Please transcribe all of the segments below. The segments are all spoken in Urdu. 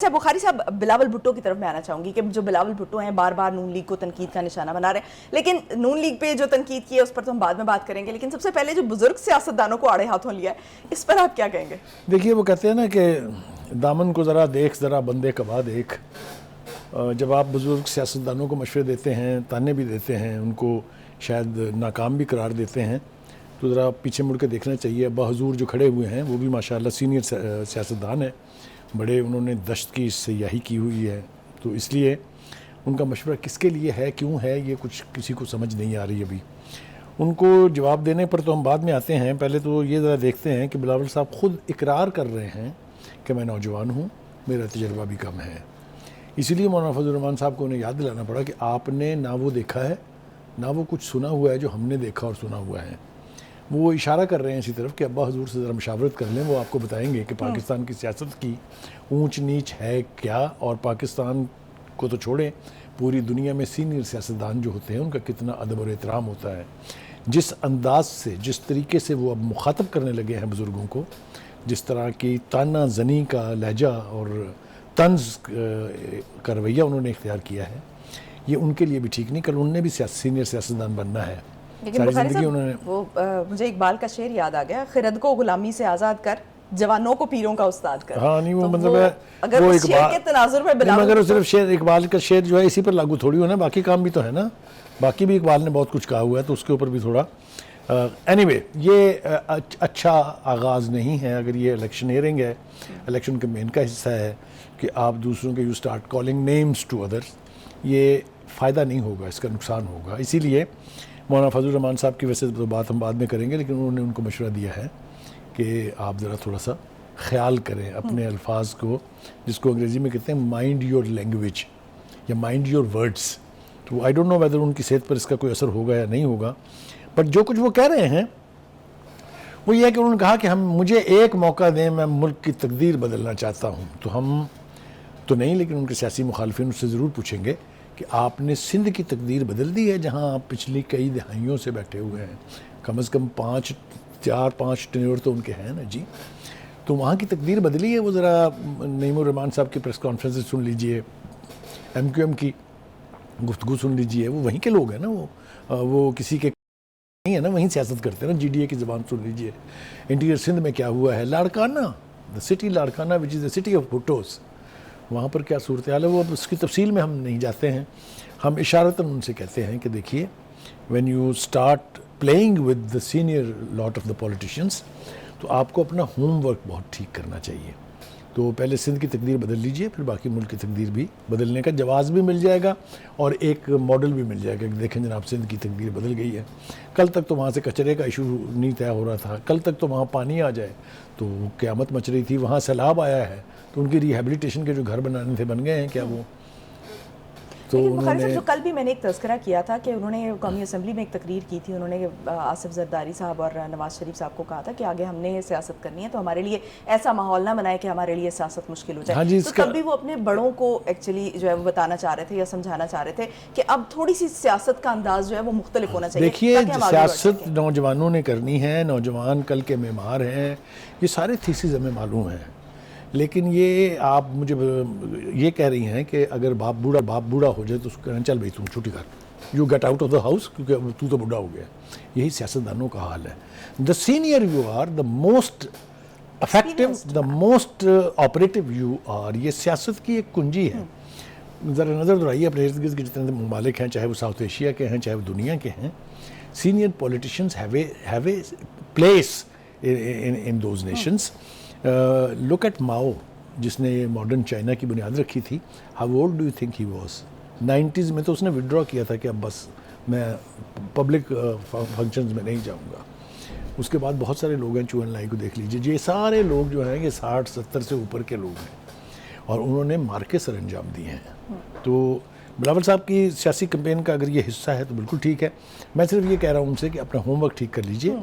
اچھا بخاری صاحب، بلاول بھٹو کی طرف میں آنا چاہوں گی کہ جو بلاول بھٹو ہیں بار بار نون لیگ کو تنقید کا نشانہ بنا رہے ہیں، لیکن نون لیگ پہ جو تنقید کی ہے اس پر تو ہم بعد میں بات کریں گے، لیکن سب سے پہلے جو بزرگ سیاستدانوں کو آڑے ہاتھوں لیا ہے اس پر آپ کیا کہیں گے؟ دیکھیے وہ کہتے ہیں نا کہ دامن کو ذرا دیکھ ذرا بندے کبا دیکھ. جب آپ بزرگ سیاستدانوں کو مشورے دیتے ہیں، تانے بھی دیتے ہیں، ان کو شاید ناکام بھی قرار دیتے ہیں، تو ذرا پیچھے مڑ کے دیکھنا چاہیے. ابا حضور جو کھڑے ہوئے ہیں وہ بھی ماشاءاللہ سینئر سیاستدان ہیں، بڑے انہوں نے دشت کی سیاحی کی ہوئی ہے، تو اس لیے ان کا مشورہ کس کے لیے ہے، کیوں ہے، یہ کچھ کسی کو سمجھ نہیں آ رہی ابھی. ان کو جواب دینے پر تو ہم بعد میں آتے ہیں. پہلے تو یہ ذرا دیکھتے ہیں کہ بلاول صاحب خود اقرار کر رہے ہیں کہ میں نوجوان ہوں، میرا تجربہ بھی کم ہے. اسی لیے مولانا فضل الرحمان صاحب کو انہیں یاد دلانا پڑا کہ آپ نے نہ وہ دیکھا ہے نہ وہ کچھ سنا ہوا ہے جو ہم نے دیکھا اور سنا ہوا ہے. وہ اشارہ کر رہے ہیں اسی طرف کہ ابا حضور سے ذرا مشاورت کر لیں، وہ آپ کو بتائیں گے کہ پاکستان کی سیاست کی اونچ نیچ ہے کیا، اور پاکستان کو تو چھوڑیں، پوری دنیا میں سینئر سیاستدان جو ہوتے ہیں ان کا کتنا ادب اور احترام ہوتا ہے. جس انداز سے، جس طریقے سے وہ اب مخاطب کرنے لگے ہیں بزرگوں کو، جس طرح کی تانا زنی کا لہجہ اور طنز کا رویہ انہوں نے اختیار کیا ہے، یہ ان کے لیے بھی ٹھیک نہیں. کل انہوں نے بھی سینئر سیاستدان بننا ہے. لیکن بخاری صاحب وہ مجھے اقبال کا شعر یاد آ گیا، خرد کو غلامی سے آزاد کر، جوانوں کو پیروں کا استاد کر. ہاں نہیں وہ مطلب ہے اگر اس شعر کے تناظر میں بلاول، مگر صرف شعر اقبال کا شعر جو ہے اسی پر لاگو تھوڑی ہونا، باقی کام بھی تو ہے نا، باقی بھی اقبال نے بہت کچھ کہا ہوا ہے تو اس کے اوپر بھی تھوڑا اینی وے. یہ اچھا آغاز نہیں ہے. اگر یہ الیکشن ہیئرنگ ہے، الیکشن کیمپین کا حصہ ہے کہ آپ دوسروں کے you start calling names to others, یہ فائدہ نہیں ہوگا، اس کا نقصان ہوگا. اسی لیے مولانا فضل الرحمان صاحب کی ویسے تو بات ہم بعد میں کریں گے، لیکن انہوں نے ان کو مشورہ دیا ہے کہ آپ ذرا تھوڑا سا خیال کریں اپنے الفاظ کو، جس کو انگریزی میں کہتے ہیں مائنڈ یور لینگویج یا مائنڈ یور ورڈس. تو آئی ڈونٹ نو ویدر ان کی صحت پر اس کا کوئی اثر ہوگا یا نہیں ہوگا، بٹ جو کچھ وہ کہہ رہے ہیں وہ یہ ہے کہ انہوں نے کہا کہ مجھے ایک موقع دیں، میں ملک کی تقدیر بدلنا چاہتا ہوں. تو ہم تو نہیں، لیکن ان کے سیاسی مخالفین اس سے ضرور پوچھیں گے کہ آپ نے سندھ کی تقدیر بدل دی ہے جہاں آپ پچھلی کئی دہائیوں سے بیٹھے ہوئے ہیں، کم از کم 4-5 ٹینیور تو ان کے ہیں نا جی. تو وہاں کی تقدیر بدلی ہے. وہ ذرا نعیم الرحمان صاحب کی پریس کانفرنس سن لیجئے، ایم کیو ایم کی گفتگو سن لیجئے. وہ وہیں کے لوگ ہیں نا، وہ کسی کے نہیں ہے نا، وہیں سیاست کرتے ہیں نا. جی ڈی اے کی زبان سن لیجئے. انٹیریئر سندھ میں کیا ہوا ہے، Larkana, the city Larkana which is the city of Bhuttos, وہاں پر کیا صورتحال ہے وہ اب اس کی تفصیل میں ہم نہیں جاتے ہیں. ہم اشارتاً ان سے کہتے ہیں کہ دیکھیے when you start playing with the senior lot of the politicians, تو آپ کو اپنا ہوم ورک بہت ٹھیک کرنا چاہیے. تو پہلے سندھ کی تقدیر بدل لیجئے، پھر باقی ملک کی تقدیر بھی بدلنے کا جواز بھی مل جائے گا اور ایک ماڈل بھی مل جائے گا کہ دیکھیں جناب سندھ کی تقدیر بدل گئی ہے. کل تک تو وہاں سے کچرے کا ایشو نہیں طے ہو رہا تھا، کل تک تو وہاں پانی آ جائے تو قیامت مچ رہی تھی. وہاں سیلاب آیا ہے تو ان کی ریہیبلیٹیشن کے جو گھر بنانے تھے بن گئے ہیں کیا وہ؟ تو بخاری صاحب جو کل بھی میں نے ایک تذکرہ کیا تھا کہ انہوں نے قومی اسمبلی میں ایک تقریر کی تھی، انہوں نے آصف زرداری صاحب اور نواز شریف صاحب کو کہا تھا کہ آگے ہم نے سیاست کرنی ہے تو ہمارے لیے ایسا ماحول نہ بنائے کہ ہمارے لیے سیاست مشکل ہو جائے. تو تب بھی وہ اپنے بڑوں کو ایکچولی جو ہے وہ بتانا چاہ رہے تھے یا سمجھانا چاہ رہے تھے کہ اب تھوڑی سی سیاست کا انداز جو ہے وہ مختلف ہونا چاہیے. دیکھیے سیاست نوجوانوں نے کرنی ہے، نوجوان کل کے معمار ہیں، یہ سارے تھیسز ہمیں معلوم ہیں. لیکن یہ آپ مجھے یہ کہہ رہی ہیں کہ اگر باپ بوڑھا ہو جائے تو اس کو کہنا چل بھائی تم چھٹی کر، you get out of the house, کیونکہ تو بوڑھا ہو گیا. یہی سیاستدانوں کا حال ہے. The senior you are, the most effective, the most operative you are. یہ سیاست کی ایک کنجی ہے. ذرا نظر دوڑائیے اپنے ارد گرد کے جتنے ممالک ہیں، چاہے وہ ساؤتھ ایشیا کے ہیں چاہے وہ دنیا کے ہیں، senior politicians have a place in those nations. Look at Mao جس نے ماڈرن چائنا کی بنیاد رکھی تھی. How old do you think he was? 90s میں تو اس نے وڈرا کیا تھا کہ اب بس میں پبلک فنکشنز میں نہیں جاؤں گا. اس کے بعد بہت سارے لوگ ہیں، چوہن لائی کو دیکھ لیجیے، یہ سارے لوگ جو ہیں یہ 60-70 سے اوپر کے لوگ ہیں اور انہوں نے مارکے سر انجام دیے ہیں. تو بلاول صاحب کی سیاسی کمپین کا اگر یہ حصہ ہے تو بالکل ٹھیک ہے. میں صرف یہ کہہ رہا ہوں ان سے کہ اپنا ہوم ورک ٹھیک کر لیجئے.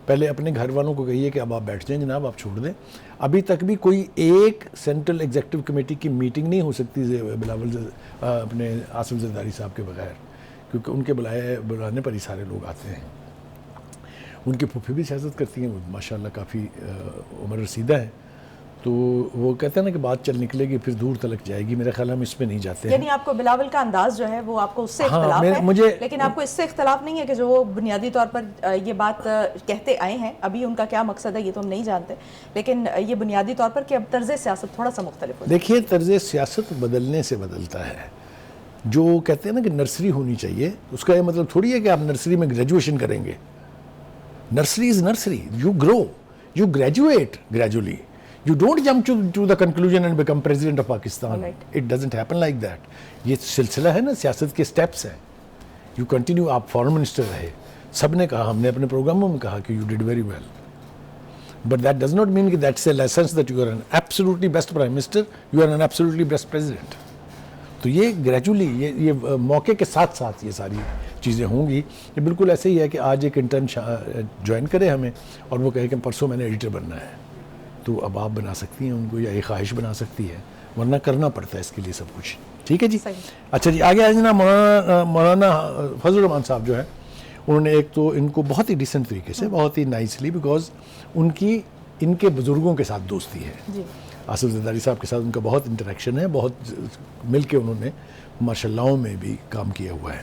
پہلے اپنے گھر والوں کو کہیے کہ اب آپ بیٹھ جائیں جناب، آپ چھوڑ دیں. ابھی تک بھی کوئی ایک سینٹرل ایگزیکٹو کمیٹی کی میٹنگ نہیں ہو سکتی بلاول اپنے آصف زرداری صاحب کے بغیر، کیونکہ ان کے بلانے پر ہی سارے لوگ آتے ہیں. ان کی پھوپھی بھی سیاست کرتی ہیں، وہ ماشاءاللہ کافی عمر رسیدہ ہیں. تو وہ کہتے ہیں نا کہ بات چل نکلے گی پھر دور تلک جائے گی. میرا خیال ہم اس میں نہیں جاتے ہیں. یعنی آپ کو بلاول کا انداز جو ہے وہ آپ کو اس سے اختلاف ہے, لیکن آپ کو اس سے اختلاف نہیں ہے کہ جو وہ بنیادی طور پر یہ بات کہتے آئے ہیں, ابھی ان کا کیا مقصد ہے یہ تو ہم نہیں جانتے, لیکن یہ بنیادی طور پر کہ اب طرز سیاست تھوڑا سا مختلف ہو. دیکھیے طرز سیاست بدلنے سے بدلتا ہے. جو کہتے ہیں نا کہ نرسری ہونی چاہیے, اس کا یہ مطلب تھوڑی ہے کہ آپ نرسری میں گریجویشن کریں گے. Nursery is nursery, you grow, you graduate gradually. You don't jump to the conclusion and become president of Pakistan. Right. It doesn't happen like that. یہ سلسلہ ہے نا, سیاست کے سٹیپس ہیں. You continue, آپ فارن منسٹر رہے, سب نے کہا, ہم نے اپنے پروگراموں میں کہا کہ you did very well. But that does not mean that that's a license that you are an absolutely best prime minister, you are an absolutely best president. تو یہ گریجولی, یہ موقع کے ساتھ ساتھ یہ ساری چیزیں ہوں گی. یہ بالکل ایسے ہی ہے کہ آج ایک انٹرن جوائن کرے ہمیں اور وہ کہے کہ پرسوں میں نے ایڈیٹر بننا ہے, تو اب آپ بنا سکتی ہیں ان کو, یا یہ خواہش بنا سکتی ہے, ورنہ کرنا پڑتا ہے اس کے لیے سب کچھ. ٹھیک ہے جی. اچھا جی, آگے آج نا مولانا فضل الرحمان صاحب جو ہے, انہوں نے ایک تو ان کو بہت ہی ڈیسنٹ طریقے سے, بہت ہی نائسلی, بیکاز ان کے بزرگوں کے ساتھ دوستی ہے. آصف زرداری صاحب کے ساتھ ان کا بہت انٹریکشن ہے, بہت مل کے انہوں نے ماشاء اللہ میں بھی کام کیا ہوا ہے.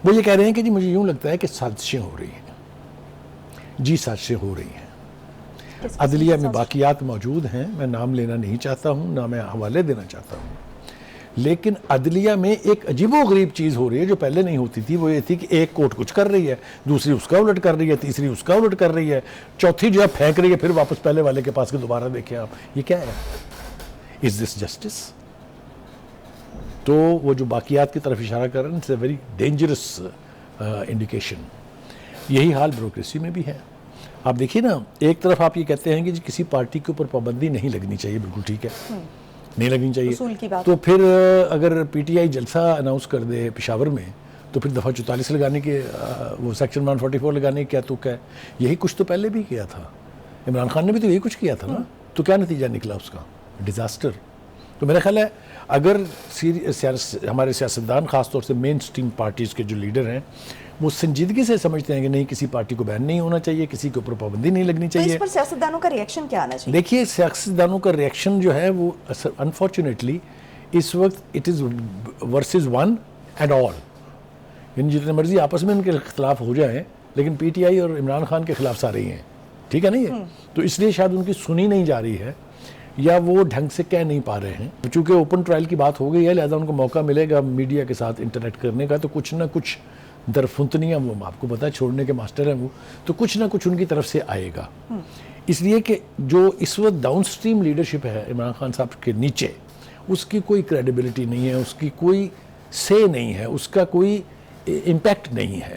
وہ یہ کہہ رہے ہیں کہ جی مجھے یوں لگتا ہے کہ سازشیں ہو رہی ہیں. جی سازشیں ہو رہی ہیں. عدلیہ میں باقیات موجود ہیں, میں نام لینا نہیں چاہتا ہوں, نہ میں حوالے دینا چاہتا ہوں, لیکن عدلیہ میں ایک عجیب و غریب چیز ہو رہی ہے جو پہلے نہیں ہوتی تھی. وہ یہ تھی کہ ایک کورٹ کچھ کر رہی ہے, دوسری اس کا الٹ کر رہی ہے, تیسری اس کا الٹ کر رہی ہے, چوتھی جو ہے پھینک رہی ہے, پھر واپس پہلے والے کے پاس کے دوبارہ دیکھیں آپ, یہ کیا ہے؟ از دس جسٹس؟ تو وہ جو باقیات کی طرف اشارہ کر رہے ہیں, it's a very dangerous indication. یہی حال بیوروکریسی میں بھی ہے. آپ دیکھیے نا, ایک طرف آپ یہ کہتے ہیں کہ جی کسی پارٹی کے اوپر پابندی نہیں لگنی چاہیے, بالکل ٹھیک ہے, نہیں لگنی چاہیے. تو پھر اگر پی ٹی آئی جلسہ اناؤنس کر دے پشاور میں, تو پھر دفعہ 44 لگانے کے, وہ سیکشن 144 لگانے کی کیا تک ہے؟ یہی کچھ تو پہلے بھی کیا تھا, عمران خان نے بھی تو یہی کچھ کیا تھا نا. تو کیا نتیجہ نکلا اس کا؟ ڈیزاسٹر. تو میرا خیال ہے اگر ہمارے سیاستدان, خاص طور سے مین سٹریم پارٹیز کے جو لیڈر ہیں, وہ سنجیدگی سے سمجھتے ہیں کہ نہیں, کسی پارٹی کو بین نہیں ہونا چاہیے, کسی کے اوپر پابندی نہیں لگنی چاہیے. اس پر سیاستدانوں کا ریئیکشن کیا آنا چاہیے؟ دیکھیے سیاستدانوں کا ریئیکشن جو ہے وہ انفارچونیٹلی اس وقت it is versus one and all. یعنی جتنے مرضی آپس میں ان کے اختلاف ہو جائیں, لیکن پی ٹی آئی اور عمران خان کے خلاف سارے ہی ہیں. ٹھیک ہے نا یہ؟ تو اس لیے شاید ان کی سنی نہیں جا رہی ہے, یا وہ ڈھنگ سے کہہ نہیں پا رہے ہیں. چونکہ اوپن ٹرائل کی بات ہو گئی ہے, لہذا ان کو موقع ملے گا میڈیا کے ساتھ انٹریکٹ کرنے کا, تو کچھ نہ کچھ درفنتنیاں, وہ آپ کو پتا ہے چھوڑنے کے ماسٹر ہیں وہ, تو کچھ نہ کچھ ان کی طرف سے آئے گا. اس لیے کہ جو اس وقت ڈاؤن سٹریم لیڈرشپ ہے عمران خان صاحب کے نیچے, اس کی کوئی کریڈیبلٹی نہیں ہے, اس کی کوئی سے نہیں ہے, اس کا کوئی امپیکٹ نہیں ہے.